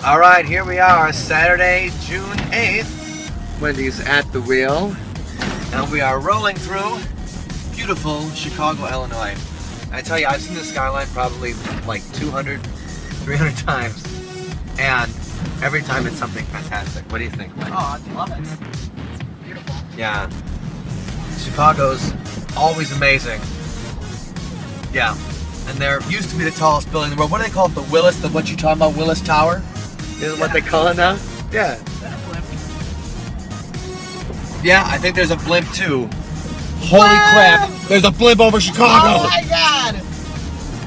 All right, here we are, Saturday, June 8th. Wendy's at the wheel. And we are rolling through beautiful Chicago, Illinois. I tell you, I've seen the skyline probably like 200, 300 times. And every time it's something fantastic. What do you think, Wendy? Oh, I love it. It's beautiful. Yeah. Chicago's always amazing. Yeah. And there used to be the tallest building in the world. What do they call it? The Willis, what you talking about? Willis Tower? Is what they call it now? Yeah. Yeah, I think there's a blimp too. Holy crap! There's a blimp over Chicago! Oh my god!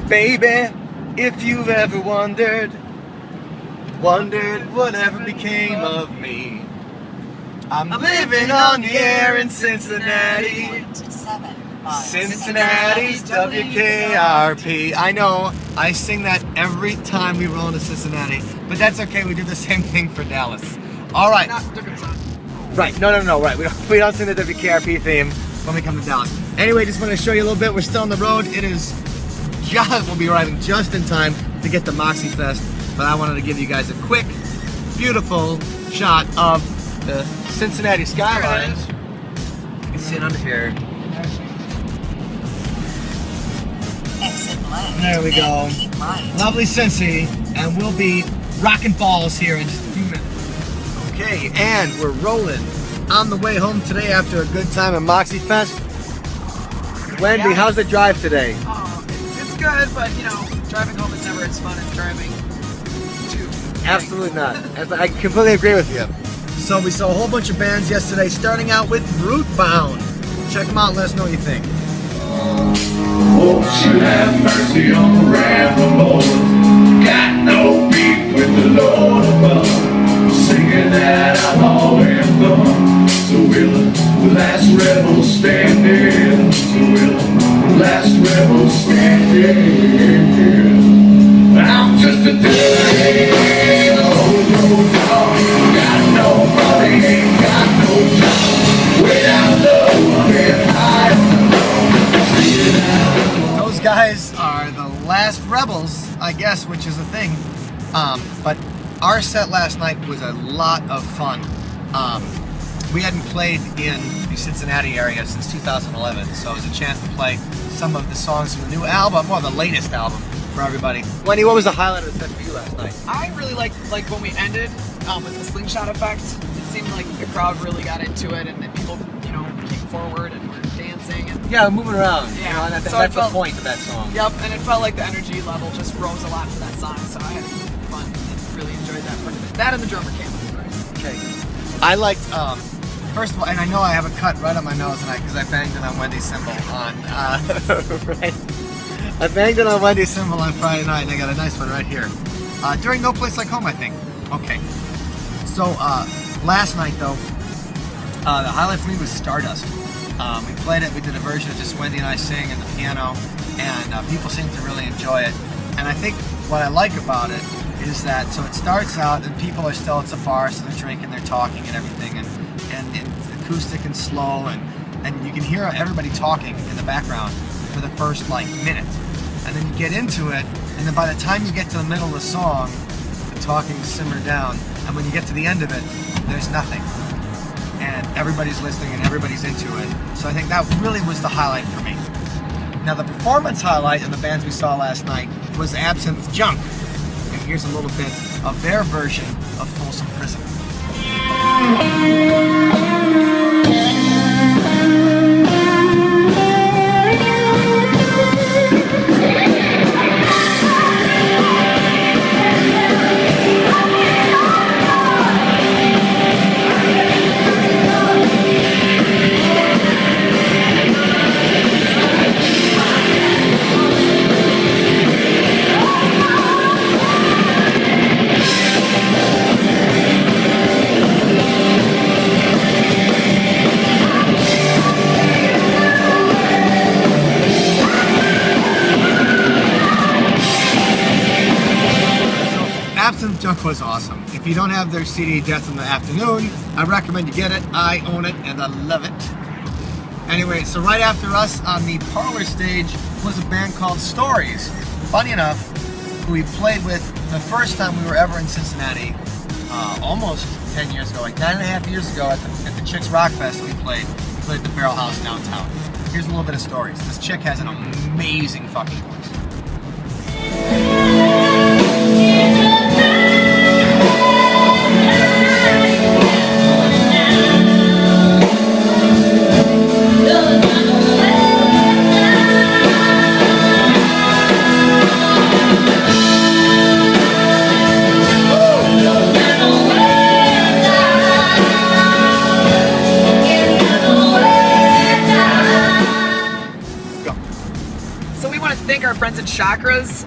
Baby, if you've ever wondered whatever became of me. I'm living on the air in Cincinnati. Cincinnati's WKRP. I know, I sing that every time we roll into Cincinnati, but that's okay, we do the same thing for Dallas. Alright. Right, no, right. We don't sing the WKRP theme when we come to Dallas. Anyway, just want to show you a little bit. We're still on the road. We'll be arriving just in time to get to MOXY Fest, but I wanted to give you guys a quick, beautiful shot of the Cincinnati skyline. You can see it under here. There we go. Lovely Cincy, and we'll be rocking balls here in just a few minutes. Okay, and we're rolling on the way home today after a good time at MOXY Fest. Wendy, Yes. how's the drive today? Oh, it's good, but you know, driving home is never as fun as driving to. Absolutely not. I completely agree with you. So we saw a whole bunch of bands yesterday, starting out with Rootbound. Check them out and let us know what you think. Won't you have mercy on the ramblers? Got no beef with the Lord above. Singing that outlaw anthem. So we're the last rebel standing. So we're the last rebel standing. I'm just a dirty old road dog. Got no money, ain't got no job. Way down low, get high on the low. See it out. Those guys are the last rebels, I guess, which is a thing. But our set last night was a lot of fun. We hadn't played in the Cincinnati area since 2011, so it was a chance to play some of the songs from the new album, or the latest album, for everybody. Wendy, what was the highlight of the set for you last night? I really liked when we ended with the slingshot effect. It seemed like the crowd really got into it, and that people, you know, came forward and were dancing. And Yeah, moving around. Yeah. You know, and So that's I felt- the point of that song. Yep, and it felt like the energy level just rose a lot for that song, so I had fun and really enjoyed that part of it. That and the drummer came, of course. Okay. I liked, first of all, and I know I have a cut right on my nose tonight because I banged it on Wendy's cymbal on, right. I banged it on Wendy's cymbal on Friday night, and I got a nice one right here. During No Place Like Home, I think. Okay. So, last night, though, the highlight for me was Stardust. We played it, we did a version of just Wendy and I sing and the piano, and people seem to really enjoy it. And I think what I like about it is that, so it starts out and people are still, it's a bar, so they're drinking, they're talking and everything, and it's acoustic and slow, and you can hear everybody talking in the background for the first like minute. And then you get into it, and then by the time you get to the middle of the song, the talking simmered down, and when you get to the end of it, there's nothing. And everybody's listening and everybody's into it. So I think that really was the highlight for me. Now the performance highlight in the bands we saw last night was Absinthe Junk. And here's a little bit of their version of Folsom Prison. Absinthe Junk was awesome. If you don't have their CD Death in the Afternoon, I recommend you get it. I own it and I love it. Anyway, so right after us on the parlor stage was a band called Stories. Funny enough, who we played with the first time we were ever in Cincinnati, almost 10 years ago, like 9.5 years ago at the Chicks Rock Fest we played at the Barrel House downtown. Here's a little bit of stories. This chick has an amazing fucking voice. Thank our friends at Chakras,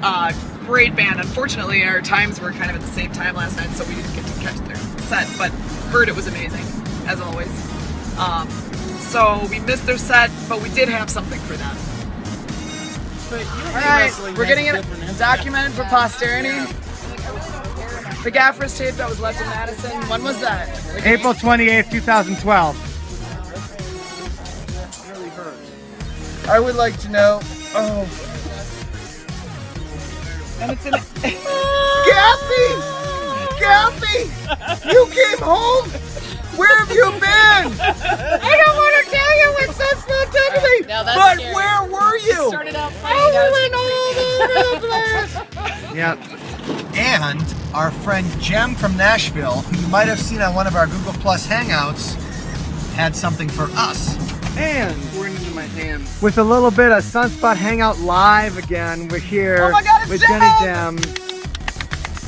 great band. Unfortunately, our times were kind of at the same time last night, so we didn't get to catch their set, but heard it was amazing, as always. So we missed their set, but we did have something for them. Alright, we're getting it documented for posterity. The Gaffers tape that was left in Madison, when was that? Like April 28th, 2012. I would like to know. Oh. And it's in Kathy! You came home? Where have you been? I don't want to tell you when Sunspot took me. No, that's but scary. where were you? Started out I went all over the place. Yep. And our friend Jem from Nashville, who you might have seen on one of our Google Plus Hangouts, had something for us. And we're into my hand. With a little bit of Sunspot Hangout live again, we're here Oh my God, it's with Jem! Jenny Jem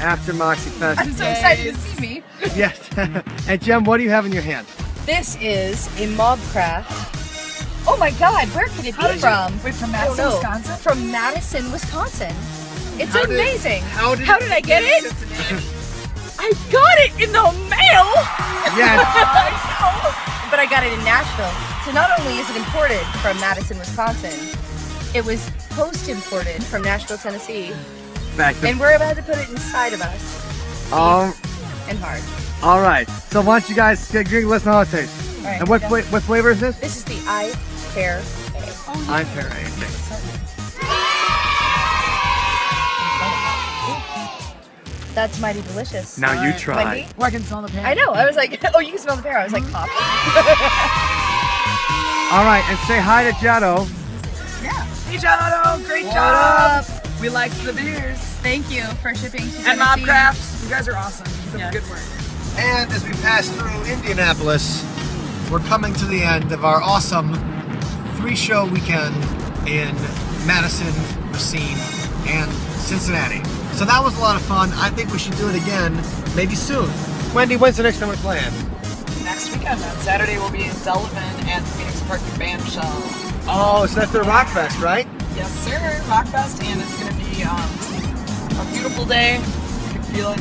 after MOXY Fest. I'm so excited to see me. Yes. And Jem, what do you have in your hand? This is a mob craft. Oh my God, where could it be from? Wait, from I don't Madison, know. Wisconsin? From Madison, Wisconsin. It's How did- amazing. how did I get it? I got it in the mail. Yes. I know. But I got it in Nashville. So not only is it imported from Madison, Wisconsin, it was post-imported from Nashville, Tennessee, Back to and we're about to put it inside of us. And hard. all right. So why don't you guys drink? Let's know how it tastes. All right, And what here we what flavor is this? go. This is the I Pear A. I'm fair. That's mighty delicious. Now you try. Wendy? Well, I can smell the pan. I know. I was like, oh, you can smell the pear. I was like, pop. All right, and say hi to Jado. Hey, Jado, great job. We like the beers. Thank you for shipping to And Mob Tennessee. Crafts, you guys are awesome. Keep up the good work. And as we pass through Indianapolis, we're coming to the end of our awesome 3-show weekend in Madison, Racine, and Cincinnati. So that was a lot of fun. I think we should do it again, maybe soon. Wendy, when's the next time we're playing? Next weekend on Saturday, we'll be in Delavan at the Phoenix Park Band Shell. Oh, so that's the Rock Fest, right? Yes, sir. Rockfest, and it's going to be a beautiful day. You can feel it.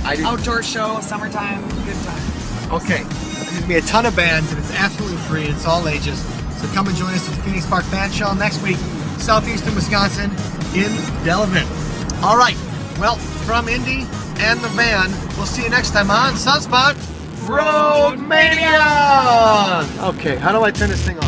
I do. Outdoor show, summertime, good time. Okay. There's going to be a ton of bands, and it's absolutely free. It's all ages. So come and join us at the Phoenix Park Band Shell next week, southeastern Wisconsin, in Delavan. All right. Well, from Indy and the band, we'll see you next time on Sunspot Road Mania. Okay, how do I turn this thing off?